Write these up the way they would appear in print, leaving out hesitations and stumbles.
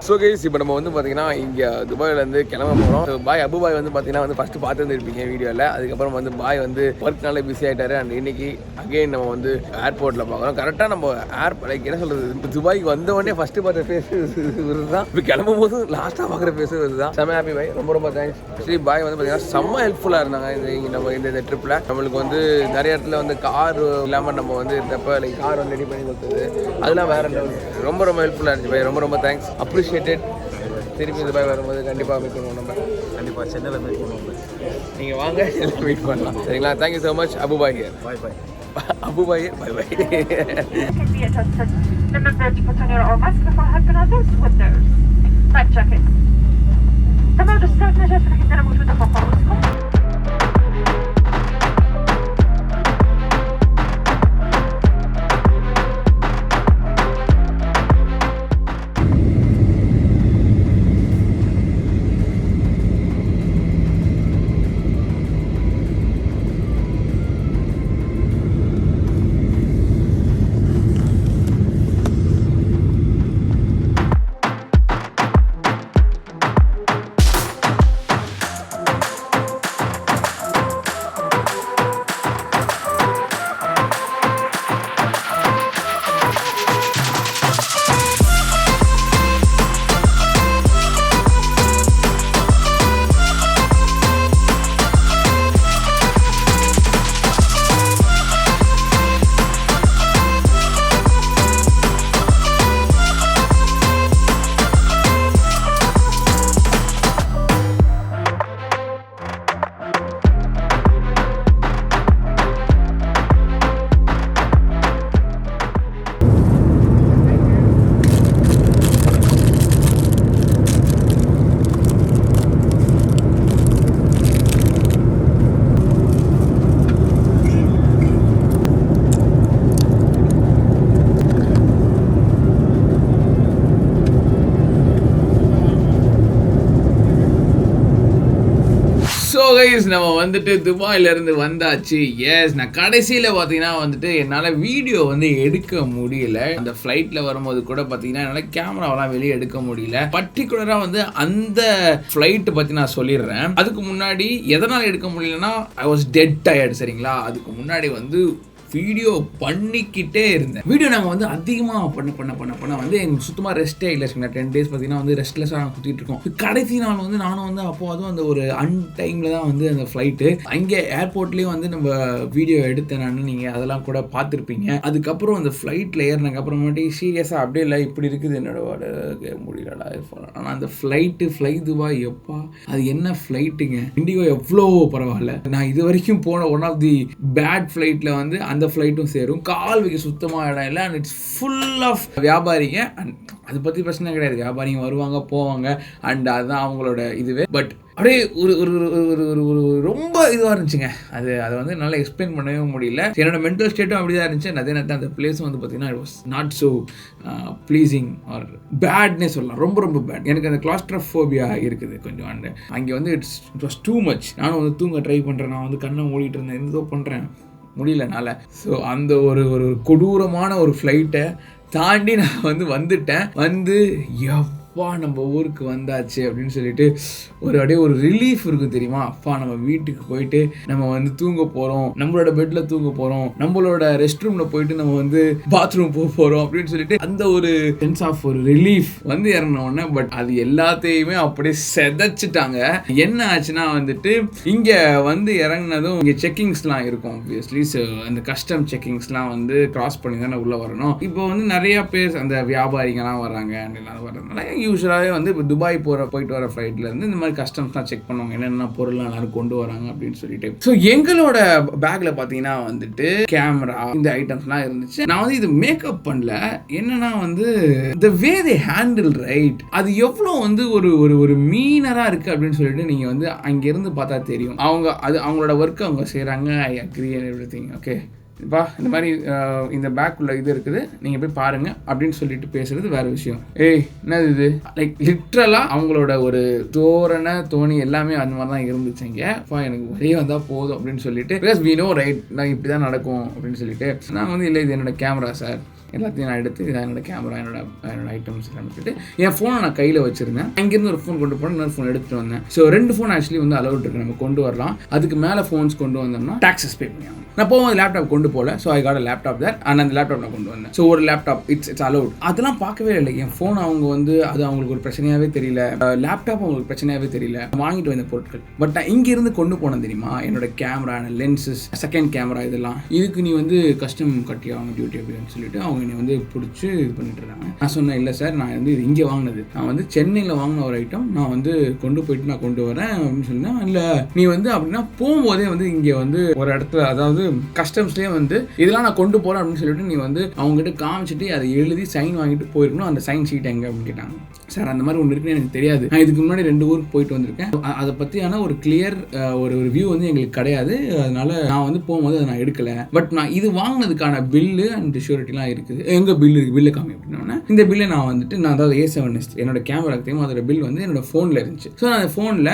So guys இப்போ நம்ம வந்து பார்த்தீங்கன்னா இங்கே துபாயிலேருந்து கிளம்ப போகிறோம். பாய் அபுபாய் வந்து பார்த்தீங்கன்னா வந்து ஃபஸ்ட்டு பார்த்துருந்துருப்பீங்க வீடியோவில். அதுக்கப்புறம் வந்து பாய் வந்து ஒர்க்னால பிஸி ஆகிட்டாரு. அண்ட் இன்னைக்கு அகெயின் நம்ம வந்து ஏர்போர்ட்டில் பார்க்குறோம். கரெக்டாக நம்ம லைக் என்ன சொல்கிறது, துபாய்க்கு வந்தவொடனே ஃபஸ்ட்டு பார்த்த ஃபேஸ் இவர் தான். இப்போ கிளம்பும் போது லாஸ்ட்டாக பார்க்குற ஃபேஸ் இவர் தான். செம்ம ஹாப்பி பாய், ரொம்ப ரொம்ப தேங்க்ஸ். ஸ்ரீ பாய் வந்து பார்த்தீங்கன்னா செம்ம ஹெல்ப்ஃபுல்லாக இருந்தாங்க நம்ம இந்த ட்ரிப்பில். நம்மளுக்கு வந்து நிறைய இடத்துல வந்து கார் இல்லாமல் நம்ம வந்து இருந்தப்போ லைக் கார் வந்து ரெடி பண்ணி கொடுத்தது, அதெல்லாம் வேறு ரொம்ப ரொம்ப ஹெல்ப்ஃபுல்லாக இருந்துச்சு பாய். ரொம்ப ரொம்ப தேங்க்ஸ், அப்ரிஷியேட்டட். திருப்பி இந்த பாய் வரும்போது கண்டிப்பாக மீட் பண்ணுவோம். நம்ம கண்டிப்பாக சென்னையில் மீட் பண்ணுவோம். நீங்கள் வாங்க, சென்னையில் மீட் பண்ணலாம். சரிங்களா? Thank you so much Abubhai. Bye bye Abubhai, bye bye. So guys நம்ம வந்துட்டு துபாயிலேருந்து வந்தாச்சு. எஸ், நான் கடைசியில் பார்த்தீங்கன்னா வந்துட்டு என்னால் வீடியோ வந்து எடுக்க முடியல. அந்த ஃப்ளைட்டில் வரும்போது கூட பார்த்தீங்கன்னா என்னால் கேமராவெல்லாம் வெளியே எடுக்க முடியல. பர்டிகுலராக வந்து அந்த ஃப்ளைட்டு பற்றி நான் சொல்லிடுறேன். அதுக்கு முன்னாடி எதனால் எடுக்க முடியலன்னா ஐ வாஸ் டெட் டயர்ட். சரிங்களா? அதுக்கு முன்னாடி வந்து வீடியோ பண்ணிக்கிட்டே இருந்தேன். வீடியோ நாங்கள் வந்து அதிகமாக பண்ண வந்து எங்களுக்கு சுத்தமாக ரெஸ்ட்டே இல்லை. 10 days பார்த்தீங்கன்னா வந்து ரெஸ்ட்லெஸ்ஸாக நாங்கள் சுற்றிட்டு இருக்கோம். கடைசி நாள் வந்து நானும் வந்து அப்போ அதுவும் அந்த ஒரு அன்டைமில் தான் வந்து அந்த ஃப்ளைட்டு அங்கே ஏர்போர்ட்லேயும் வந்து நம்ம வீடியோ எடுத்தேன் நான். நீங்கள் அதெல்லாம் கூட பார்த்துருப்பீங்க. அதுக்கப்புறம் அந்த ஃப்ளைட்டில் ஏறினதுக்கப்புறமாட்டி சீரியஸாக அப்படியே இல்லை, இப்படி இருக்குது என்னோட முடியலடா. ஆனால் அந்த ஃப்ளை துபாய் எப்பா, அது என்ன ஃப்ளைட்டுங்க. இண்டிகோ எவ்வளோ பரவாயில்ல. நான் இது வரைக்கும் போன ஒன் ஆஃப் தி பேட் ஃப்ளைட்டில் வந்து அந்த ஃப்ளைட்டும் சேரும். கால் வைக்க சுத்தமாக இடம் இல்லை. அண்ட் இட்ஸ் ஃபுல் ஆஃப் வியாபாரிங்க. அண்ட் அதை பற்றி பிரச்சனை கிடையாது. வியாபாரிங்க வருவாங்க போவாங்க அண்ட் அதுதான் அவங்களோட இதுவே. பட் அப்படியே ஒரு ஒரு ஒரு ஒரு ரொம்ப இதுவாக இருந்துச்சுங்க. அதை வந்து என்னால் எக்ஸ்பிளைன் பண்ணவே முடியல. என்னோட மென்டல் ஸ்டேட்டும் அப்படி தான் இருந்துச்சு. அதே நேரத்தில் அந்த பிளேஸும் வந்து பார்த்தீங்கன்னா it was not so pleasing or பேட்னே சொல்லலாம். ரொம்ப ரொம்ப பேட். எனக்கு அந்த கிளாஸ்ட்ரோஃபோபியா இருக்குது கொஞ்சம். அண்ட் அங்கே வந்து இட் வாஸ் டூ மச். நானும் வந்து தூங்க ட்ரை பண்ணுறேன். நான் வந்து கண்ணை மூடிட்டு இருந்தேன், எந்தோ பண்ணுறேன், முடியலனால. ஸோ அந்த ஒரு கொடூரமான ஒரு ஃப்ளைட்டை தாண்டி நான் வந்துட்டேன். வந்து அப்பா நம்ம ஊருக்கு வந்தாச்சு அப்படின்னு சொல்லிட்டு அப்படியே ஒரு ரிலீஃப் இருக்கும் தெரியுமா. அப்பா நம்ம வீட்டுக்கு போயிட்டு நம்ம வந்து தூங்க போகிறோம், நம்மளோட பெட்டில் தூங்க போகிறோம், நம்மளோட ரெஸ்ட் ரூமில் போயிட்டு நம்ம வந்து பாத்ரூம் போக போகிறோம் அப்படின்னு சொல்லிட்டு அந்த ஒரு சென்ஸ் ஆஃப் ஒரு ரிலீஃப் வந்து இறங்கினோடனே. பட் அது எல்லாத்தையுமே அப்படியே செதைச்சிட்டாங்க. என்ன ஆச்சுன்னா வந்துட்டு இங்கே வந்து இறங்கினதும் இங்கே செக்கிங்ஸ்லாம் இருக்கும் ஆப்வியஸ்லி. ஸோ அந்த கஸ்டம் செக்கிங்ஸ்லாம் வந்து கிராஸ் பண்ணி தானே உள்ளே வரணும். இப்போ வந்து நிறையா பேர் அந்த வியாபாரிங்கெல்லாம் வராங்க அண்ட் எல்லாரும் வர்றதுனால யூஸ்வலாகவே வந்து இப்போ துபாய் போயிட்டு வர ஃப்ளைட்லேருந்து இந்த மாதிரி கஸ்டம்ஸ்லாம் செக் பண்ணுவாங்க, என்னென்ன பொருள்லாம் எல்லாரும் கொண்டு வராங்க அப்படின்னு சொல்லிட்டு. ஸோ எங்களோட பேக்கில் பார்த்தீங்கன்னா வந்துட்டு கேமரா இந்த ஐட்டம்ஸ்லாம் இருந்துச்சு. நான் வந்து இது மேக்கப் பண்ணல. என்னன்னா வந்து the way they handle right, அது எவ்வளோ வந்து ஒரு மீனராக இருக்குது அப்படின்னு சொல்லிட்டு நீங்கள் வந்து அங்கேருந்து பார்த்தா தெரியும். அவங்களோட ஒர்க்கு அவங்க செய்கிறாங்க. I agree and everything. Okay, பா இந்த மாதிரி இந்த பேக்குள்ள இது இருக்குது, நீங்கள் போய் பாருங்க அப்படின்னு சொல்லிட்டு பேசுறது வேற விஷயம். ஏய் என்னது இது, லைக் லிட்ரலாக அவங்களோட ஒரு தோணி எல்லாமே அந்த மாதிரி தான் இருந்துச்சுங்க. எனக்கு வெளியே வந்தால் போதும் அப்படின்னு சொல்லிட்டு, பிகாஸ் வி நோ ரைட் நான் இப்படி தான் நடக்கும் அப்படின்னு சொல்லிட்டு, நான் வந்து இல்லை இது என்னோட கேமரா சார், எல்லாத்தையும் நான் எடுத்து இதான் என்னோட கேமரா, என்னோட ஐட்டம்ஸ் எடுத்துட்டு என் ஃபோனை நான் கையில் வச்சிருந்தேன். அங்கேருந்து ஒரு ஃபோன் கொண்டு போனேன், இன்னொரு ஃபோன் எடுத்துட்டு வந்தேன். ஸோ 2 ஃபோன் ஆக்சுவலி வந்து அலௌட் இருக்கு, நம்ம கொண்டு வரலாம். அதுக்கு மேலே ஃபோன்ஸ் கொண்டு வந்தோம்னா டாக்ஸஸ் பே பண்ணி ஆகும். நான் போகும்போது லேப்டாப் கொண்டு போகல, so I got laptop there, and அந்த லேப்டாப் நான் கொண்டு வந்தேன். ஸோ ஒரு லேப்டாப் இட்ஸ் அலௌட். அதெல்லாம் பார்க்கவே இல்லை. என் ஃபோன் அவங்க வந்து அது அவங்களுக்கு ஒரு பிரச்சனையாகவே தெரியல, லேப்டாப் அவங்களுக்கு பிரச்சனையாகவே தெரியல, வாங்கிட்டு வந்த பொருட்கள். பட் நான் இங்கேருந்து கொண்டு போனேன் தெரியுமா, என்னோட கேமரா, லென்சஸ், செகண்ட் கேமரா, இதெல்லாம் இதுக்கு நீ வந்து கஸ்டம் கட்டி அவங்க டியூட்டி அப்படின்னு சொல்லிட்டு அவங்க என்னை வந்து பிடிச்சி இது பண்ணிட்டு இருக்காங்க. நான் சொன்னேன் இல்லை சார், நான் வந்து இது இங்கே வாங்கினது, நான் வந்து சென்னையில் வாங்கின ஒரு ஐட்டம் நான் வந்து கொண்டு போயிட்டு நான் கொண்டு வரேன் அப்படின்னு சொன்னேன். இல்லை நீ வந்து அப்படின்னா போகும்போதே வந்து இங்கே வந்து ஒரு இடத்துல, அதாவது கஸ்டம்ஸ்லேயே வந்து இதெல்லாம் நான் கொண்டு போகிறேன் அப்படின்னு சொல்லிட்டு நீ வந்து அவங்ககிட்ட காமிச்சிட்டு அதை எழுதி சைன் வாங்கிட்டு போயிருக்கணும். அந்த சைன் ஷீட் எங்கே அப்படின்னு கேட்டாங்க. சார் அந்த மாதிரி ஒன்று இருக்குன்னு எனக்கு தெரியாது, நான் இதுக்கு முன்னாடி 2 ஊருக்கு போயிட்டு வந்திருக்கேன், அதை பற்றியான ஒரு கிளியர் ஒரு வியூ வந்து எங்களுக்கு கிடையாது, அதனால நான் வந்து போகும்போது அதை நான் எடுக்கலை. பட் நான் இது வாங்கினதுக்கான பில்லு அண்ட் ஷூரிட்டிலாம் இருக்குது, எங்கள் பில்லு இருக்குது, பில்லு காமி அப்படின்னா இந்த பில்லை நான் வந்துட்டு நான் அதாவது A7S என்னோட கேமராக்கு தெரியும், அதோட பில் வந்து என்னோட ஃபோனில் இருந்துச்சு. ஸோ அந்த ஃபோனில்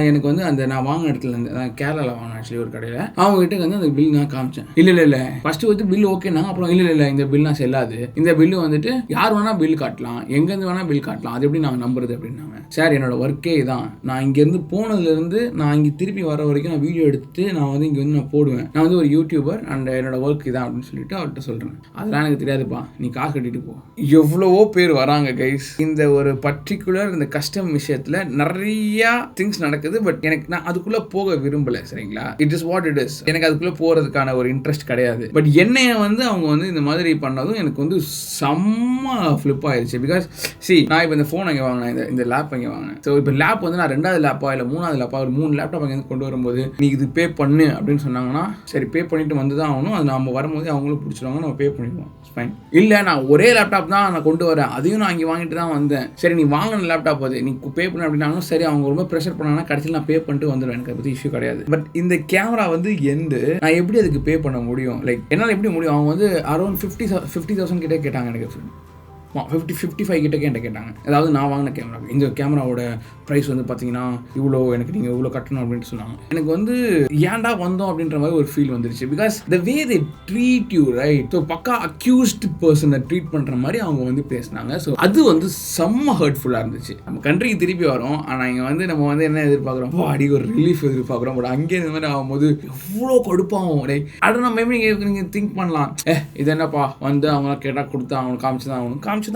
எனக்கு வந்து அந்த நான் வாங்கின இடத்துல இருந்து கேரளாவில் வாங்கினேன் ஆக்சுவலி ஒரு கடையில், அவங்க கிட்ட வந்து அந்த பில் நான் காமிச்சேன். இல்லை ஃபர்ஸ்ட் வந்து பில் ஓகேனாங்க, அப்புறம் இல்லை இந்த பில் நான் செல்லாது, இந்த பில்லு வந்துட்டு யார் வேணா பில் காட்டலாம், எங்கேருந்து வேணா பில் காட்டலாம், அது எப்படி நான் நம்புறது அப்படின்னாங்க. சார் என்னோட ஒர்க்கே இதான், நான் இங்கேருந்து போனதுலேருந்து நான் இங்கே திருப்பி வர வரைக்கும் நான் வீடியோ எடுத்துட்டு நான் வந்து இங்கே வந்து நான் போடுவேன், நான் வந்து ஒரு யூடியூபர் அண்ட் என்னோட ஒர்க் இதான் அப்படின்னு சொல்லிட்டு அவர்கிட்ட சொல்கிறேன். அதெல்லாம் எனக்கு தெரியாதுப்பா, நீ காசு கட்டிட்டு போ. எவ்வளவோ பேர் வராங்க கைஸ் இந்த ஒரு பர்டிகுலர் இந்த கஸ்டம் விஷயத்தில், நிறையா திங்ஸ் நடக்குது. பட் எனக்கு நான் அதுக்குள்ளே போக விரும்பலை, சரிங்களா, it is what it is, எனக்கு அதுக்குள்ளே போகிறதுக்கான ஒரு இன்ட்ரெஸ்ட் கிடையாது. பட் என்னைய வந்து அவங்க வந்து இந்த மாதிரி பண்ணதும் எனக்கு வந்து செம்ம ஃப்ளிப் ஆயிடுச்சு. பிகாஸ் நான் இப்போ இந்த ஃபோன் அங்கே வாங்கினேன், இந்த லேப் அங்கே வாங்கினேன். ஸோ இப்போ லேப் வந்து நான் 2வது லேப்பா இல்லை 3வது லேப்பா, ஒரு 3 லேப்டாப் அங்கே கொண்டு வரும்போது நீ இது பே பண்ணு அப்படின்னு சொன்னாங்கன்னா சரி பே பண்ணிட்டு வந்து தான் ஆகணும், அது நம்ம வரும்போது அவங்களும் பிடிச்சிருவாங்க, நம்ம பே பண்ணிடுவோம், ஃபைன். இல்லை நான் ஒரே லேப்டாப் தான் நான் கொண்டு வரேன், அதையும் நான் இங்கே வாங்கிட்டு தான் வந்தேன், சரி நீ வாங்கின லேப்டாப் அது நீ பே பண்ண அப்படின்னாலும் சரி, அவங்க ரொம்ப ப்ரெஷர் பண்ணாங்கன்னா கடைசியில் நான் பே பண்ணிட்டு வந்துடுவேன், எனக்கு அதை பற்றி இஷ்யூ கிடையாது. பட் இந்த கேமரா வந்து நான் எப்படி அதுக்கு பே பண்ண முடியும், லைக் என்னால் எப்படி முடியும்? அவங்க வந்து அரௌண்ட் 50,000 கிட்டே கேட்டாங்க, எனக்கு 55 கிட்ட கேட்டாங்க. அதாவது நான் வாங்கின கேமரா, இந்த கேமராவோட ப்ரைஸ் வந்து பார்த்தீங்கன்னா இவ்வளோ, எனக்கு நீங்கள் இவ்வளோ கட்டணும் அப்படின்ட்டு சொன்னாங்க. எனக்கு வந்து ஏன்டா வந்தோம் அப்படின்ற மாதிரி ஒரு ஃபீல் வந்துருச்சு. Because the way they treat you, right, so பக்கா அக்யூஸ்ட் பர்சனை ட்ரீட் பண்ணுற மாதிரி அவங்க வந்து பேசினாங்க. ஸோ அது வந்து செம்ம ஹர்ட்ஃபுல்லாக இருந்துச்சு. நம்ம கண்ட்ரிக்கு திருப்பி வரோம், ஆனால் இங்கே வந்து நம்ம வந்து என்ன எதிர்பார்க்குறோம், அடி ஒரு ரிலீஃப் எதிர்பார்க்குறோம். பட் அங்கே இந்த மாதிரி ஆகும்போது எவ்வளோ கடுப்பாகும். ரைட், அது நம்ம எப்படி நீங்கள் திங்க் பண்ணலாம், இது என்னப்பா வந்து அவங்களாம் கேட்டால் கொடுத்தா அவங்க காமிச்சு தான்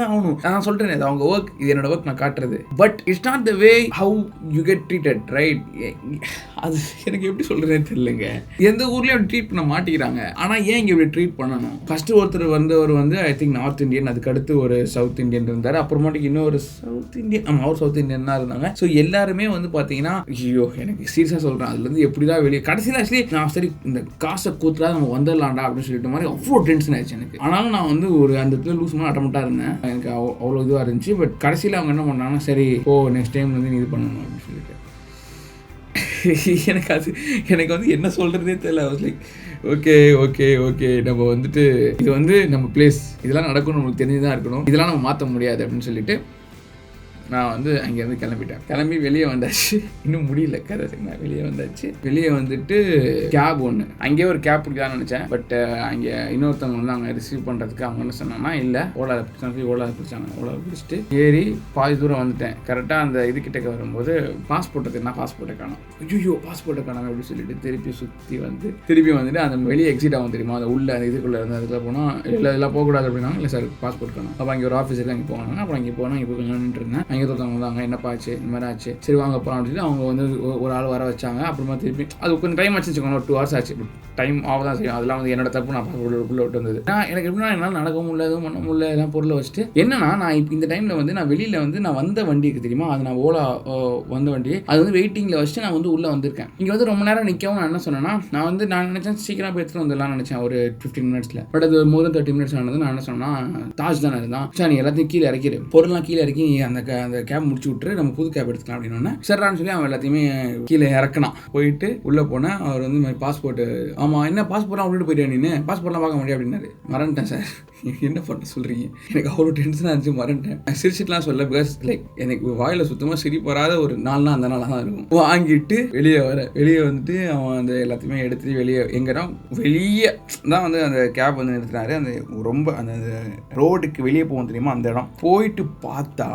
ஆகணும், நான் சொல்றேன் இது அவங்க ஒர்க், இது என்னோட ஒர்க், நான் காட்டுறது. But it's not the way how you get treated, right. அது எனக்கு எப்படி சொல்றதுன்னு தெரியலங்க. எந்த ஊர்லயும் ட்ரீட் பண்ண மாட்டேங்கிறாங்க, ஆனா ஏன் இங்க இப்படி ட்ரீட் பண்ணணும்? ஃபர்ஸ்ட் ஒருத்தர் வந்தவர் வந்து ஐ திங்க் நார்த் இந்தியன், அதுக்கு அடுத்து ஒரு சவுத் இந்தியன் இருந்தாரு, அப்புறமாட்டிக்கு இன்னொரு சவுத் இந்தியன், அவர் சவுத் இந்தியன் தான் இருந்தாங்க. ஸோ எல்லாருமே வந்து பாத்தீங்கன்னா ஐயோ எனக்கு சீரியஸா சொல்றேன், அதுல இருந்து எப்படிதான் வெளியே கடைசியில் ஆக்சுவலி நான் சரி இந்த காசை கூத்துறா நம்ம வந்துடலாம்டா அப்படின்னு சொல்லிட்டு மாதிரி அவ்வளோ டென்ஷன் ஆயிடுச்சு எனக்கு. ஆனாலும் நான் வந்து ஒரு அந்த இடத்துல லூஸ் மாதிரி அட்டமட்டா இருந்தேன், எனக்கு அவ்வளோ இதுவாக இருந்துச்சு. பட் கடைசியில் அவங்க என்ன பண்ணாங்கன்னா சரி ஓ நெக்ஸ்ட் டைம் வந்து நீ இது பண்ணணும் அப்படின்னு சொல்லிட்டு எனக்கு வந்து என்ன சொல்கிறதே தெரியல. லைக் ஓகே நம்ம வந்துட்டு இது வந்து நம்ம பிளேஸ், இதெல்லாம் நடக்கணும், நம்மளுக்கு தெரிஞ்சுதான் இருக்கணும், இதெல்லாம் நம்ம மாற்ற முடியாது அப்படின்னு சொல்லிட்டு நான் வந்து அங்கேருந்து கிளம்பி வெளியே வந்தாச்சு. இன்னும் முடியல கதை, நான் வெளியே வந்தாச்சு. வெளியே வந்துட்டு கேப் ஒன்று, அங்கேயே ஒரு கேப் பிடிக்கலான்னு நினச்சேன். பட் அங்கே இன்னொருத்தவங்க வந்து அங்கே ரிசீவ் பண்ணுறதுக்கு அவங்க என்ன சொன்னாங்கன்னா இல்லை ஓலாவில் பிடிச்சாங்க. ஓலாவில் பிடிச்சிட்டு ஏறி பாதி தூரம் வந்துட்டேன். கரெக்டாக அந்த இதுக்கிட்டக்க வரும்போது பாஸ்போர்ட்டை காணும். ஐயோ பாஸ்போர்ட்டை காணும் அப்படின்னு சொல்லிட்டு திருப்பி வந்துட்டு அந்த வெளியே எக்ஸிட் ஆகும் தெரியுமா, அந்த உள்ள அந்த இதுக்குள்ளே இருந்து அதுக்குள்ள போனால் இதெல்லாம் போகக்கூடாது அப்படின்னா இல்லை சார் பாஸ்போர்ட் காணும். அப்போ அங்கே ஒரு ஆஃபீஸில் அங்கே போனாங்க. அப்புறம் அங்கே போனால் இங்கே போய் நின்றுட்டு இருந்தேன். அங்கே தோற்றவங்க அங்கே என்னப்பா ஆச்சு, இந்த மாதிரி ஆச்சு, சரி வாங்க போகலாம் அப்படின்னு அவங்க வந்து ஒரு ஆள் வர வச்சாங்க. அப்புறமா திருப்பி அது கொஞ்சம் டைம் ஆச்சு வச்சுக்கோங்க, ஒரு 2 hours ஆச்சு. டைம் ஆக தான் செய்யும், அதெல்லாம் வந்து என்னோட தப்பு, நான் பாஸ்போர்ட்டுக்குள்ளே விட்டு வந்தது. எனக்கு எப்படின்னா என்னால் நடக்க முடியல, எதுவும் பண்ண முடியல, எல்லாம் பொருளை வச்சுட்டு என்னன்னா நான் இப்போ இந்த டைமில் வந்து நான் வெளியில் வந்து நான் வந்த வண்டிக்கு தெரியுமா, அது நான் ஓலா வந்த வண்டி, அது வந்து வெயிட்டிங்கில் வச்சுட்டு நான் வந்து உள்ளே வந்திருக்கேன். இங்கே வந்து ரொம்ப நேரம் நிற்கவும் நான் என்ன சொன்னேன்னா, நான் நினச்சேன் சீக்கிரம் போய் எடுத்துகிட்டு வந்துடலாம்னு நினச்சேன் ஒரு 15 minutes. பட் அது more than 30 minutes ஆனது. நான் என்ன சொன்னேன்னா தாஜ் தானே இருந்தான், சார் நீ எல்லாத்தையும் கீழே இறக்கிடு, பொருள்லாம் கீழே இறக்கி அந்த அந்த கேப் முடிச்சு விட்டுரு, நம்ம புது கேப் எடுத்துக்கலாம் அப்படின்னா சரிடான்னு சொல்லி அவன் எல்லாத்தையுமே கீழே இறக்கணும். போயிட்டு உள்ளே போனால் அவர் வந்து மாதிரி பாஸ்போர்ட்டு, ஆமாம் என்ன பாஸ்போர்ட்லாம் விட்டுட்டு போயிட்டேன், நீ பாஸ்போர்ட்லாம் பார்க்க முடியாது அப்படின்னாரு. மறந்துட்டேன் சார். என்ன பண்ண சொல்கிறீங்க, எனக்கு அவ்வளோ டென்ஷனாக இருந்துச்சு, மறந்துட்டேன். சிரிச்சிட்டுலாம் சொல்ல, பிகாஸ் லைக் எனக்கு வாயில் சுத்தமாக சிரிப்பு வராத ஒரு நாள்னா அந்த நாளாக தான் இருக்கும். வாங்கிட்டு வெளியே வந்துட்டு அவன் அந்த எல்லாத்தையுமே எடுத்துட்டு வெளியே எங்கன்னா வெளியே தான் வந்து அந்த கேப் வந்து நிறுத்தினாரு. அந்த ரொம்ப அந்த ரோடுக்கு வெளியே போகும் தெரியுமா, அந்த இடம் போயிட்டு பார்த்தா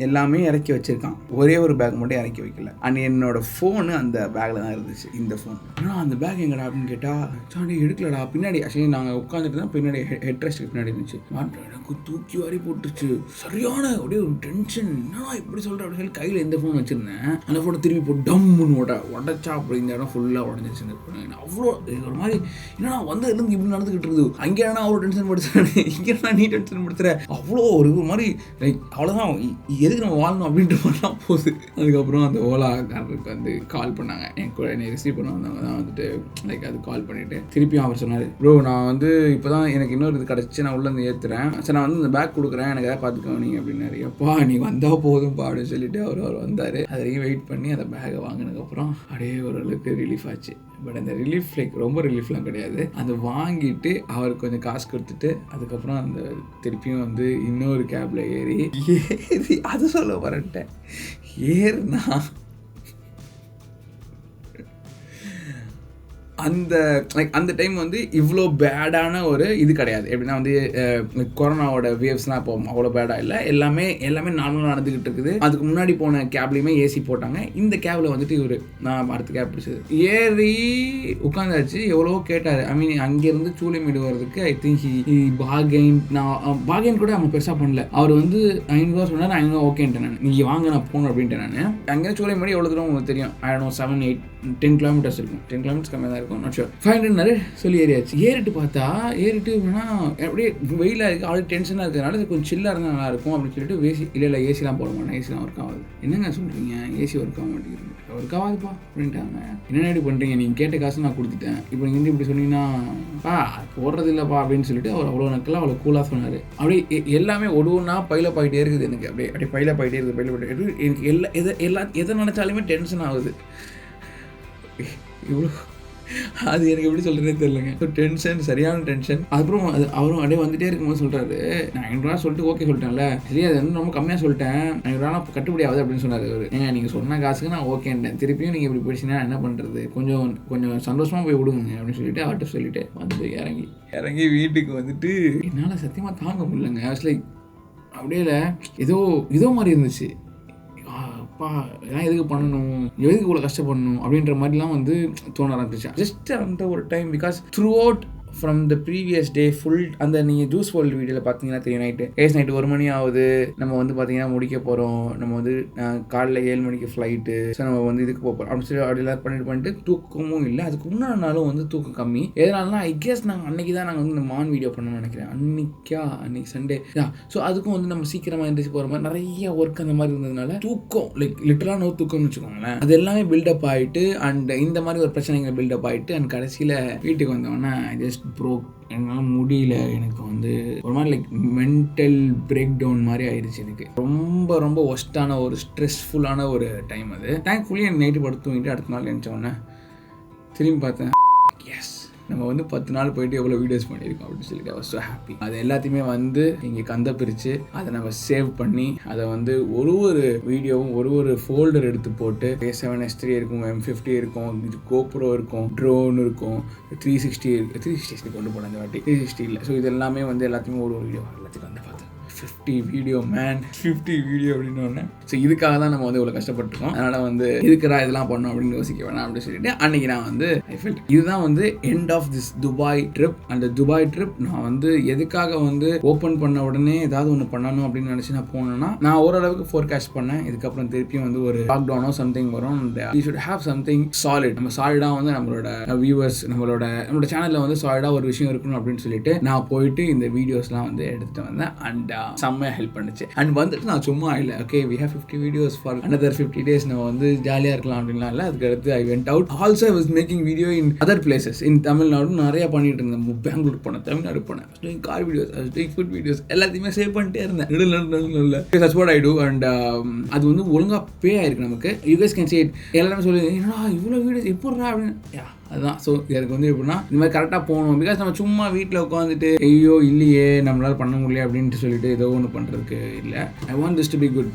எல்லாமே இறக்கி வச்சிருக்கான். ஒரே ஒரு பேக் மட்டும் இறக்கி வைக்கல. அண்ட் என்னோட ஃபோனு அந்த பேக்ல தான் இருந்துச்சு. இந்த ஃபோன் அந்த பேக் எங்கடா அப்படின்னு கேட்டா, சாண்டி எடுக்கலடா, பின்னாடி ஆக்சுவலி நாங்கள் உட்காந்துட்டு தான் பின்னாடி ஹெட் ரெஸ்ட்டுக்கு பின்னாடி இருந்துச்சு. எனக்கு தூக்கி வாரி போட்டுச்சு, சரியான அப்படியே ஒரு டென்ஷன். என்னடா இப்படி சொல்கிறேன் அப்படின்னு சொல்லி கையில் எந்த ஃபோன் வச்சிருந்தேன், அந்த ஃபோனை திரும்பி போட்டு டம்முன்னு உடச்சா. அப்படி இந்த இடம் ஃபுல்லாக உடஞ்சிச்சு. அவ்வளோ ஒரு மாதிரி என்னன்னா வந்து இருந்து இப்படி நடந்துக்கிட்டு இருக்குது. அங்கே அவ்வளோ டென்ஷன் படுத்துறேன், இங்கே நீ டென்ஷன் படுத்துறேன். அவ்வளோ ஒரு மாதிரி லைக் அவ்வளோதான், எதுக்கு நம்ம வாழணும் அப்படின்ட்டு வரலாம் போகுது. அதுக்கப்புறம் அந்த ஓலாக்காரருக்கு வந்து கால் பண்ணாங்க. என் கூட என்னை ரிசீவ் பண்ண வந்தவங்க தான் வந்துட்டு லைக் அது கால் பண்ணிவிட்டு திருப்பியும் அவர் சொன்னார், ப்ரோ நான் வந்து இப்போ தான் எனக்கு இன்னொரு இது கிடச்சி, நான் உள்ளே வந்து ஏற்றுறேன், சரி நான் வந்து இந்த பேக் கொடுக்குறேன், எனக்கு எதாவது பார்த்துக்கோ நீங்கள் அப்படின்னாரு. எப்பா நீ வந்தால் போதும்ப்பா அப்படின்னு சொல்லிட்டு அவர் வந்தார். அது வரைக்கும் வெயிட் பண்ணி அந்த பேக்கை வாங்கினதுக்கப்புறம் அப்படியே ஓரளவுக்கு ரிலீஃப் ஆச்சு. பட் அந்த ரிலீஃப் லைக் ரொம்ப ரிலீஃப்லாம் கிடையாது. அது வாங்கிட்டு அவருக்கு கொஞ்சம் காசு கொடுத்துட்டு அதுக்கப்புறம் அந்த திருப்பியும் வந்து இன்னொரு கேபில் ஏறி அது சொல்ல வரட்டேன். ஏறுனா அந்த லைக் அந்த டைம் வந்து இவ்வளோ பேடான ஒரு இது கிடையாது. எப்படின்னா வந்து கொரோனாவோட வேவ்ஸ்லாம் இப்போ அவ்வளோ பேடாக இல்லை, எல்லாமே நார்மலாக நடந்துக்கிட்டு இருக்குது. அதுக்கு முன்னாடி போன கேப்லேயுமே ஏசி போட்டாங்க. இந்த கேபில் வந்துட்டு இவர் நான் அடுத்த கேப் பிடிச்சது ஏறி உட்காந்தாச்சு. எவ்வளோ கேட்டார். ஐ மீன் அங்கேருந்து சூளைமேடு வர்றதுக்கு ஐ திங்க் பார்கெயின், நான் பார்கெயின் கூட அவங்க பெருசாக பண்ணல. அவர் வந்து 500 சொன்னார், 500 ஓகேன்ட்டேன் நான், நீங்கள் வாங்க நான் போகணும் அப்படின்ட்டேன் நான். அங்கே சூளைமேடு எவ்வளோ தூரம் உங்களுக்கு தெரியும், 7, 8, 10 கிலோமீட்டர்ஸ் இருக்கும். 10 கிலோமீட்டர்ஸ் கம்மியாக தான் இருக்கும். Not sure. 500 சொல்லி ஏறியாச்சு. ஏறிட்டு பார்த்தா வேணா அப்படியே வெயிலாக இருக்குது, ஆல்ரெடி டென்ஷனாக இருக்கிறதுனால கொஞ்சம் சில்லாக இருந்தால் நல்லாயிருக்கும் அப்படின்னு சொல்லிட்டு இல்லை ஏசிலாம் போட மாட்டேன், ஏசிலாம் ஒர்க் ஆகாது. என்னங்க சொல்கிறீங்க, ஏசி ஒர்க் ஆக மாட்டேங்குது, ஒர்க் ஆகாதுப்பா அப்படின்ட்டாங்க. என்ன எப்படி பண்ணுறீங்க, நீங்கள் கேட்ட காசு நான் கொடுத்துட்டேன், இப்போ நீங்கள் இப்படி சொன்னீங்கன்னா போடுறது இல்லைப்பா அப்படின்னு சொல்லிட்டு அவர் அவ்வளோ நக்கெல்லாம் அவ்வளோ கூலாக சொன்னார். அப்படியே எல்லாமே ஒவ்வொன்றா பைலப் ஆகிட்டே இருக்குது எனக்கு. அப்படியே பைலப் ஆகிட்டே இருக்குது. எனக்கு எதை நினச்சாலுமே டென்ஷன் ஆகுது. இவ்வளோ அது எனக்கு எப்படி சொல்கிறதே தெரியலங்க. ஸோ டென்ஷன், சரியான டென்ஷன். அதுக்கப்புறம் அவரும் அப்படியே வந்துட்டே இருக்கும்போது சொல்கிறாரு, நான் 500 சொல்லிட்டு ஓகே சொல்லிட்டேன்ல, சரி அது வந்து ரொம்ப கம்மியாக சொல்லிட்டேன், 500 கட்டுப்படி ஆகுது அப்படின்னு சொன்னார் அவர். நீங்கள் சொன்ன காசுக்கு நான் ஓகேன்ட்டேன், திருப்பியும் நீங்கள் இப்படி போயிடுச்சுன்னா என்ன பண்ணுறது, கொஞ்சம் சந்தோஷமாக போய் விடுங்க அப்படின்னு சொல்லிட்டு அவர்கிட்ட சொல்லிட்டு வந்து இறங்கி வீட்டுக்கு வந்துட்டு என்னால் சத்தியமாக தாங்க முடியலங்க. லைக் அப்படியே ஏதோ மாதிரி இருந்துச்சு. இதெல்லாம் எதுக்கு பண்ணணும், எதுக்கு இவ்வளோ கஷ்டப்படணும் அப்படின்ற மாதிரிலாம் வந்து தோண ஆரம்பிச்சு. ஜஸ்ட் அந்த ஒரு time, because through out from the previous day full அந்த நீங்கள் ஜூஸ் வேர்ல்டு வீடியோவில் பார்த்தீங்கன்னா தெரியும், நைட்டு 1 மணி ஆகுது, நம்ம வந்து பார்த்தீங்கன்னா முடிக்க போகிறோம், நம்ம வந்து காலைல 7 மணிக்கு ஃப்ளைட்டு, ஸோ நம்ம வந்து இதுக்கு போகிறோம் அப்படின்னு சொல்லி அப்படிலாம் பண்ணிட்டு தூக்கமும் இல்லை. அதுக்கு முன்னாடி நாளும் வந்து தூக்கம் கம்மி. எதனாலனா ஐ கெஸ் நாங்கள் அன்றைக்கி தான் நாங்கள் வந்து இந்த மான் வீடியோ பண்ணணும்னு நினைக்கிறேன். அன்றைக்கி சண்டே. ஸோ அதுக்கும் வந்து நம்ம சீக்கிரமாக எழுந்திரிச்சு போகிற மாதிரி நிறைய ஒர்க் அந்த மாதிரி இருந்ததுனால தூக்கம் லைக் லிட்டராக தூக்கம்னு வச்சுக்கோங்களேன். அது எல்லாமே பில்டப் ஆகிட்டு அண்ட் இந்த மாதிரி ஒரு பிரச்சனைகள் பில்டப் ஆகிட்டு அண்ட் கடைசியில் வீட்டுக்கு வந்தோடனே ஜஸ்ட் ப்ரோக். என்னால் முடியல, எனக்கு வந்து ஒரு மாதிரி லைக் மென்டல் பிரேக் டவுன் மாதிரி ஆயிடுச்சு. எனக்கு ரொம்ப ரொம்ப ஒஸ்ட்டான ஒரு ஸ்ட்ரெஸ்ஃபுல்லான ஒரு டைம் அது. தேங்க்ஃபுல்லி எனக்கு நைட்டு படுத்து தூங்கிட்டு அடுத்த நாள் நினச்சோன்னே திரும்பி பார்த்தேன், எஸ் நம்ம வந்து 10 நாள் போயிட்டு எவ்வளோ வீடியோஸ் பண்ணியிருக்கோம் அப்படின்னு சொல்லிட்டு I was so happy. அது எல்லாத்தையுமே வந்து இங்கே கந்த பிரித்து அதை நம்ம சேவ் பண்ணி அதை வந்து ஒரு வீடியோவும் ஒரு ஃபோல்டர் எடுத்து போட்டு A7S3 இருக்கும், M50 இருக்கும், இது GoPro இருக்கும், ட்ரோன் இருக்கும், 360 கொண்டு போனேன் அந்த வாட்டி. 360 இல்லை. ஸோ இது எல்லாமே வந்து எல்லாத்தையுமே ஒரு வீடியோ எல்லாத்தையும் வந்து பார்த்தேன். 50 வீடியோ அப்படின்னு. ஸோ இதுக்காக தான் நம்ம வந்து இவ்வளோ கஷ்டப்பட்டுருக்கோம். அதனால் வந்து இதுக்குறா இதெல்லாம் பண்ணணும் அப்படின்னு யோசிக்க வேணாம் அப்படின்னு சொல்லிட்டு அன்றைக்கி நான் வந்து ஐ ஃபெல்ட் இதுதான் வந்து end of this Dubai trip. அந்த துபாய் ட்ரிப் நான் வந்து எதுக்காக வந்து ஓப்பன் பண்ண உடனே ஏதாவது ஒன்று பண்ணணும் அப்படின்னு நினச்சி நான் போனேன்னா, நான் ஓரளவுக்கு ஃபோர்காஸ்ட் பண்ணேன். இதுக்கப்புறம் திருப்பியும் வந்து ஒரு லாக்டவுனோ சம்திங் வரும். You should have something solid. நம்ம சாலிடாக வந்து நம்மளோட வியூவர்ஸ் நம்மளோட சேனலில் வந்து சாலிடாக ஒரு விஷயம் இருக்கணும் அப்படின்னு சொல்லிட்டு நான் போயிட்டு இந்த வீடியோஸ்லாம் வந்து எடுத்துகிட்டு வந்தேன். அண்ட் செம்மையாக ஹெல்ப் பண்ணுச்சு. அண்ட் வந்துட்டு நான் சும்மா இல்லை, okay we have 50 videos for another 50 days, நம்ம வந்து ஜாலியாக இருக்கலாம் அப்படின்லாம் இல்லை. அதுக்கு அடுத்து I went out. Also I was making video in other places in Tamil Nadu நிறையா பண்ணிட்டு இருந்தேன். பெங்களூர் போனேன், தமிழ்நாடு போனேன், I was doing car videos, I was doing food videos, எல்லாத்தையுமே சேவ் பண்ணிட்டே இருந்தேன். That's what I do. And அது வந்து ஒழுங்காக பே ஆயிருக்கு நமக்கு. You guys can see it. எல்லாருமே சொல்லுங்க, என்னடா இவ்வளோ வீடியோஸ் எப்படிடா அப்படின்னு. அதுதான். ஸோ எனக்கு வந்து எப்படின்னா இந்த மாதிரி கரெக்டாக போகணும். பிகாஸ் நம்ம சும்மா வீட்டில் உட்காந்துட்டு ஐயோ இல்லையே நம்மளால் பண்ண முடியல அப்படின்ட்டு சொல்லிட்டு ஏதோ ஒன்று பண்ணுறதுக்கு இல்லை. I want this to be good.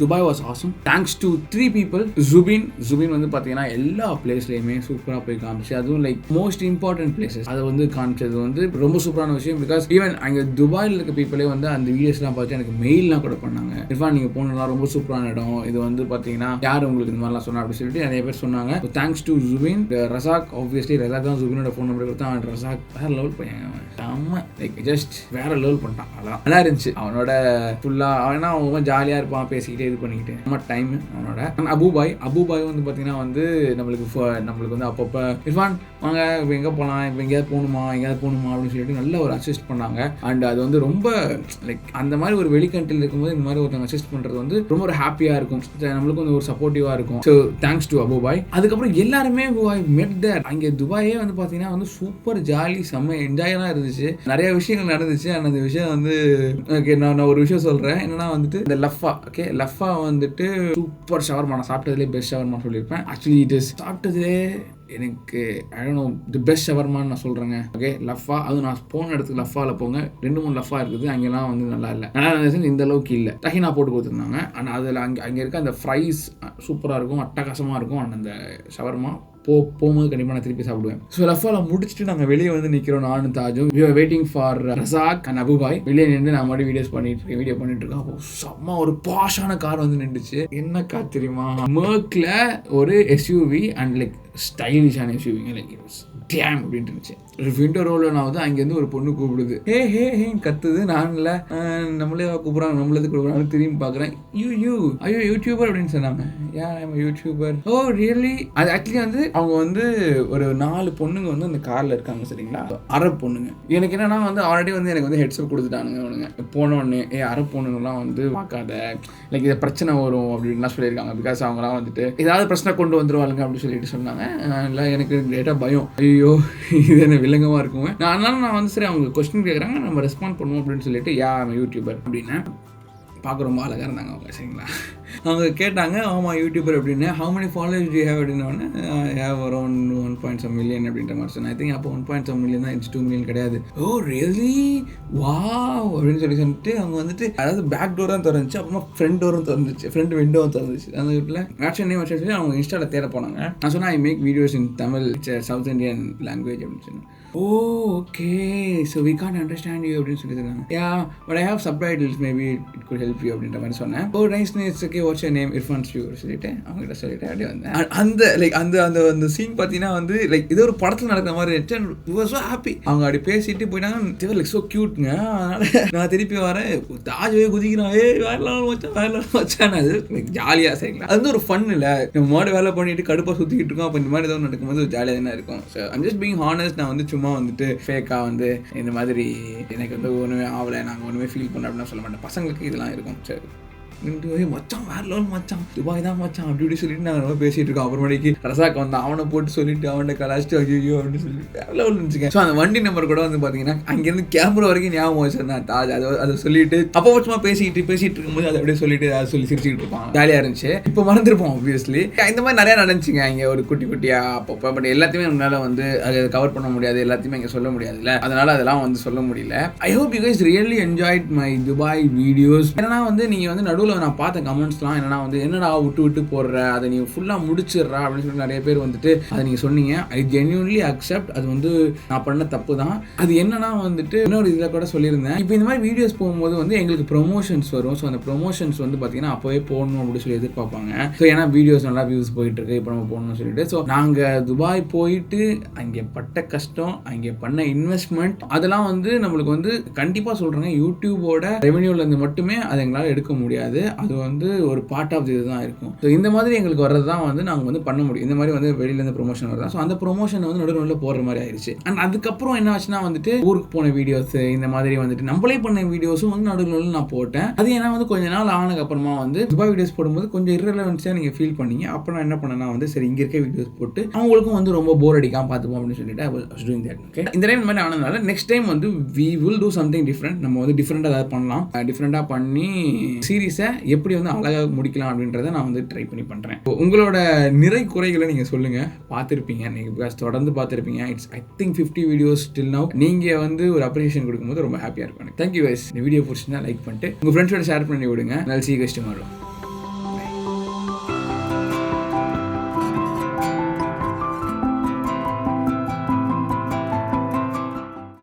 Dubai was awesome. Thanks to 3 people. Jubin வந்து பார்த்தீங்கன்னா எல்லா பிளேஸ்லையுமே சூப்பராக போய் காமிச்சு, அதுவும் லைக் மோஸ்ட் இம்பார்ட்டன்ட் பிளேசஸ் அதை வந்து காமிச்சது வந்து ரொம்ப சூப்பரான விஷயம். பிகாஸ் ஈவன் அங்கே துபாயில் இருக்க பீப்புளே வந்து அந்த வீடியோஸ்லாம் பார்த்து எனக்கு மெயில்லாம் கூட பண்ணாங்க. இர்ஃபான் நீங்கள் போனலாம் ரொம்ப சூப்பரான இடம், இது வந்து பார்த்தீங்கன்னா யார் உங்களுக்கு இந்த மாதிரிலாம் சொன்னா அப்படின்னு சொல்லிட்டு நிறைய பேர் சொன்னாங்க. Thanks to Jubin. Razak, obviously Razak தான் ஜுபினோட ஃபோன் நம்பர் கொடுத்தான். அவன் ரசாக் வேற லெவல் பையன், செம்ம லைக் ஜஸ்ட் வேற லெவல் பண்ணிட்டான். அதான் நல்லா இருந்துச்சு. அவனோட ஃபுல்லாக அவனா அவங்க ஜாலியாக இருப்பான், பேசிக்கிட்டே இது பண்ணிக்கிட்டு நம்ம டைம் அவனோட. அபுபாய் வந்து பார்த்தீங்கன்னா வந்து நம்மளுக்கு வந்து அப்பப்போ இர்ஃபான் வாங்க இப்போ எங்கே போகலாம், இப்போ எங்கேயாவது போகணுமா அப்படின்னு சொல்லிட்டு நல்ல ஒரு அசிஸ்ட் பண்ணாங்க. அண்ட் அது வந்து ரொம்ப லைக் அந்த மாதிரி ஒரு வெளி கண்ட்ரியில் இருக்கும்போது இந்த மாதிரி ஒருத்தவங்க அசிஸ்ட் பண்ணுறது வந்து ரொம்ப ஒரு ஹாப்பியாக இருக்கும், நம்மளுக்கு வந்து ஒரு சப்போர்ட்டிவாக இருக்கும். So thanks to Abubhai. அதுக்கப்புறம் எல்லாருமே met there. அங்கே துபாயே வந்து பார்த்தீங்கன்னா வந்து சூப்பர் ஜாலி செம்ம என்ஜாயெல்லாம் இருந்துச்சு. நிறைய விஷயங்கள் நடந்துச்சு. ஆனால் அந்த விஷயம் வந்து ஓகே நான் ஒரு விஷயம் சொல்கிறேன். என்னன்னா வந்துட்டு இந்த லஃபா வந்துட்டு சூப்பர் ஷவர்மா. நான் சாப்பிட்டதுலேயே பெஸ்ட் ஷவர்மா சொல்லியிருப்பேன். ஆக்சுவலி இட் இஸ் சாப்பிட்டதுலே எனக்கு I don't know the best ஷவர்மான்னு நான் சொல்கிறேங்க. ஓகே லஃபா, அதுவும் நான் போன இடத்துக்கு லஃபாவில் போங்க 2-3 லஃபா இருக்குது. அங்கெல்லாம் வந்து நல்லா இருந்துச்சு, இந்த அளவுக்கு இல்லை. தஹினா போட்டு கொடுத்துருந்தாங்க. ஆனால் அதில் அங்கே இருக்க அந்த ஃப்ரைஸ் சூப்பராக இருக்கும், அட்டகாசமாக இருக்கும். அண்ட் அந்த ஷவர்மா போகும்போது கண்டிப்பாக நான் திருப்பி சாப்பிடுவேன். ஸோ லஃபாவில் முடிச்சுட்டு நாங்கள் வெளியே வந்து நிற்கிறோம். நானும் தாஜும் we were waiting for Razak and Abubhai. வெளியே நின்று நான் மறுபடியும் வீடியோ பண்ணிட்டு இருக்கேன். அப்போ செம்ம ஒரு பாஷான கார் வந்து நின்றுச்சு. என்ன கார் தெரியுமா? மர்க்ல ஒரு எஸ்யூவி அண்ட் லைக் ஸ்டைலிஷான எஸ்யூவிங்க. லைக் இட் வாஸ் டேம் அப்படின்ட்டு இருந்துச்சு. விண்டோ ரோலில் நான் வந்து அங்கேருந்து ஒரு பொண்ணு கூப்பிடுது, ஹேன்னு கத்துது. நான் இல்லை நம்மளே கூப்பிட்றாங்க, நம்மளது கூப்பிட்றாங்க. திரும்பி பார்க்குறேன், ஐயோ யூடியூபர் அப்படின்னு சொன்னாங்க. யூடியூபர், ஓ ரியலி? அது ஆக்சுவலி வந்து அவங்க வந்து ஒரு 4 பொண்ணுங்க வந்து அந்த காரில் இருக்காங்க, சரிங்களா? அரப் பொண்ணுங்க. எனக்கு என்னன்னா வந்து ஆல்ரெடி வந்து எனக்கு வந்து ஹெட்ஸ்அப் கொடுத்துட்டானுங்க அவனுங்க. போனோடனே அரப் பொண்ணுங்கலாம் வந்து பார்க்காத, லைக் இதை பிரச்சனை வரும் அப்படின்லாம் சொல்லியிருக்காங்க. பிகாஸ் அவங்களாம் வந்துட்டு ஏதாவது பிரச்சனை கொண்டு வந்துருவாளுங்க அப்படின்னு சொல்லிட்டு சொன்னாங்க. இல்லை எனக்கு லேட்டாக பயம், ஐயோ இது என்ன வில்லங்கமாக இருக்குங்க. அதனால நான் வந்து சரி அவங்க கொஸ்டின் கேட்குறாங்க, நம்ம ரெஸ்பாண்ட் பண்ணுவோம் அப்படின்னு சொல்லிட்டு யூடியூபர் அப்படின்னு பார்க்க ரொம்ப அழகாக இருந்தாங்க அவங்க, சரிங்களா? அவங்க கேட்டாங்க, ஆமாம் யூடியூபர் அப்படின்னு. How many followers to you have அப்படின்னோடனே ஹேவ் அரௌண்ட் 1.7 million அப்படின்ற மாதிரி சொன்னேன். ஐ திங்க் அப்போ 1.7 million தான், 2 million கிடையாது. ஓ ரியலி வாவ் அப்படின்னு சொல்லிட்டு அவங்க வந்துட்டு அதாவது பேக் டோர் தான் திறந்துச்சு, அப்புறமா ஃப்ரண்ட் டோரும் திறந்துச்சு, ஃப்ரண்ட் விண்டோவும் திறந்துச்சு. அந்த வீட்டில் ஆக்ஷன் சொல்லி அவங்க இன்ஸ்டாவில் தேட போனாங்க. நான் சொன்னேன் I make videos in Tamil, south Indian language அப்படின்னு சொன்னேன். Oh okay, so we can't understand you அப்படின்னு சொல்லியிருக்காங்க. Ya but I have subtitles, maybe it could help you அப்படின்ற மாதிரி சொன்னேன். Oh nice okay what's your name, irfansview சொல்லிட்டு அவங்ககிட்ட சொல்லிட்டு அப்படியே வந்தேன். அந்த லைக் அந்த சீன் பார்த்தீங்கன்னா வந்து லைக் இது ஒரு படத்தில் நடக்கிற மாதிரி இருந்துச்சு. We were so happy. அவங்க அப்படி பேசிட்டு போயிட்டாங்க. தேவர் லைக் சோ கியூட்ங்க. அதனால நான் திருப்பி வரேன், தாஜ்வே குதிக்கிறான், வேறலாம் வச்சான். அது லைக் ஜாலியாக, சரிங்களா? அது வந்து ஒரு ஃபன் இல்லை. நம்ம மாடு வேலை பண்ணிட்டு கடுப்பாக சுற்றிக்கிட்டு இருக்கோம். அப்போ இந்த மாதிரி ஏதாவது நடக்கும்போது ஜாலியாக தானே இருக்கும். So I'm just being honest. நான் வந்து சும்மா வந்துட்டு ஃபேக்காக வந்து இந்த மாதிரி எனக்கு வந்து ஒன்றுமே ஆகலை, நாங்கள் ஒன்றுமே ஃபீல் பண்ண அப்படின்னு சொல்ல மாட்டேன். பசங்களுக்கு இதெல்லாம் இருக்கும். சரி மச்சான் வேற லெவல் மச்சான், துபாய் தான் மச்சான் அப்படி இப்படி சொல்லிட்டு நாங்கள் ரொம்ப பேசிட்டு இருக்கோம். அப்புறமேடிக்கு ரசாக்கு வந்து அவனை போட்டு சொல்லிட்டு அவனை கலாச்சிட்டு ஐயோ அப்படின்னு சொல்லிட்டு வேற லெவல் இருந்துச்சுங்க. ஸோ அந்த வண்டி நம்பர் கூட வந்து பார்த்தீங்கன்னா அங்கேருந்து கேமரா வரைக்கும் ஞாபகம் வச்சிருந்தேன். தாஜ் அதை சொல்லிட்டு அப்போ பட்சமாக பேசிட்டு இருக்கும்போது அதை அப்படியே சொல்லிட்டு அதை சொல்லி சிரிச்சுக்கிட்டு இருப்பான். ஜாலியாக இருந்துச்சு. இப்போ மறந்துருப்போம் ஆப்வியஸ்லி. இந்த மாதிரி நிறையா நடந்துச்சுங்க இங்கே ஒரு குட்டியாக அப்பப்போ. பட் எல்லாத்தையுமே நம்மளால வந்து அதை கவர் பண்ண முடியாது, எல்லாத்தையுமே இங்கே சொல்ல முடியாதுல்ல. அதனால அதெல்லாம் வந்து சொல்ல முடியல. I hope you guys really enjoyed my Dubai videos. ஏன்னா வந்து நீங்கள் வந்து நடுவில் நான் பார்த்த கமெண்ட்ஸ்லாம் என்னன்னா வந்து என்னடா விட்டு போடுற, அதை நீ ஃபுல்லாக முடிச்சிடுறா அப்படின்னு சொல்லி நிறைய பேர் வந்துட்டு அதை நீங்கள் சொன்னீங்க. ஐ ஜென்யூன்லி அக்செப்ட். அது வந்து நான் பண்ண தப்பு தான். அது என்னன்னா வந்துட்டு இன்னொரு இதில் கூட சொல்லியிருந்தேன். இப்போ இந்த மாதிரி வீடியோஸ் போகும்போது வந்து எங்களுக்கு ப்ரொமோஷன்ஸ் வரும். ஸோ அந்த ப்ரொமோஷன்ஸ் வந்து பார்த்தீங்கன்னா அப்போவே போடணும் அப்படின்னு சொல்லி எதிர்பார்ப்பாங்க. ஸோ ஏன்னா வீடியோஸ் நல்லா வியூஸ் போயிட்டு இருக்கு, இப்போ நம்ம போடணும்னு சொல்லிட்டு. ஸோ நாங்கள் துபாய் போயிட்டு அங்கே பட்ட கஷ்டம், அங்கே பண்ண இன்வெஸ்ட்மெண்ட், அதெல்லாம் வந்து நம்மளுக்கு வந்து கண்டிப்பாக சொல்கிறேங்க யூடியூபோட ரெவென்யூலேருந்து மட்டுமே அதை எங்களால் எடுக்க முடியாது. கிடையாது, அது வந்து ஒரு பார்ட் ஆஃப் இது தான் இருக்கும். ஸோ இந்த மாதிரி எங்களுக்கு வர்றது தான் வந்து நாங்கள் வந்து பண்ண முடியும். இந்த மாதிரி வந்து வெளியிலேருந்து ப்ரொமோஷன் வருதா, ஸோ அந்த ப்ரொமோஷன் வந்து நடுவில் போடுற மாதிரி ஆயிடுச்சு. அண்ட் அதுக்கப்புறம் என்ன ஆச்சுன்னா வந்துட்டு ஊருக்கு போன வீடியோஸ் இந்த மாதிரி வந்துட்டு நம்மளே பண்ண வீடியோஸும் வந்து நடுவில் நான் போட்டேன். அது ஏன்னா வந்து கொஞ்ச நாள் ஆனதுக்கப்புறமா வந்து துபாய் வீடியோஸ் போடும்போது கொஞ்சம் இரலவென்ஸாக நீங்கள் ஃபீல் பண்ணீங்க. அப்போ நான் என்ன பண்ணேன்னா வந்து சரி இங்கே இருக்க வீடியோஸ் போட்டு அவங்களுக்கும் வந்து ரொம்ப போர் அடிக்காமல் பார்த்துப்போம் அப்படின்னு சொல்லிட்டு ஓகே. இந்த டைம் இந்த மாதிரி ஆனதுனால நெக்ஸ்ட் டைம் வந்து we will do something different. நம்ம வந்து டிஃப்ரெண்டாக ஏதாவது பண்ணலாம். டிஃப்ரெண்டாக பண்ணி சீரீஸை எப்படி வந்து அழகாக முடிக்கலாம் அப்படின்றத நான் வந்து ட்ரை பண்ணி பண்ணுறேன். உங்களோட நிறை குறைகளை நீங்கள் சொல்லுங்கள். பார்த்துருப்பீங்க நீங்கள், பிகாஸ் தொடர்ந்து பார்த்துருப்பீங்க. It's I think 50 videos still now. நீங்கள் வந்து ஒரு அப்ரிஷியேஷன் கொடுக்கும்போது ரொம்ப ஹாப்பியாக இருக்கும். Thank you guys. இந்த வீடியோ பிடிச்சிருந்தா லைக் பண்ணிட்டு உங்கள் ஃப்ரெண்ட்ஸோட ஷேர் பண்ணி விடுங்க. நல்ல சீக்கிரம்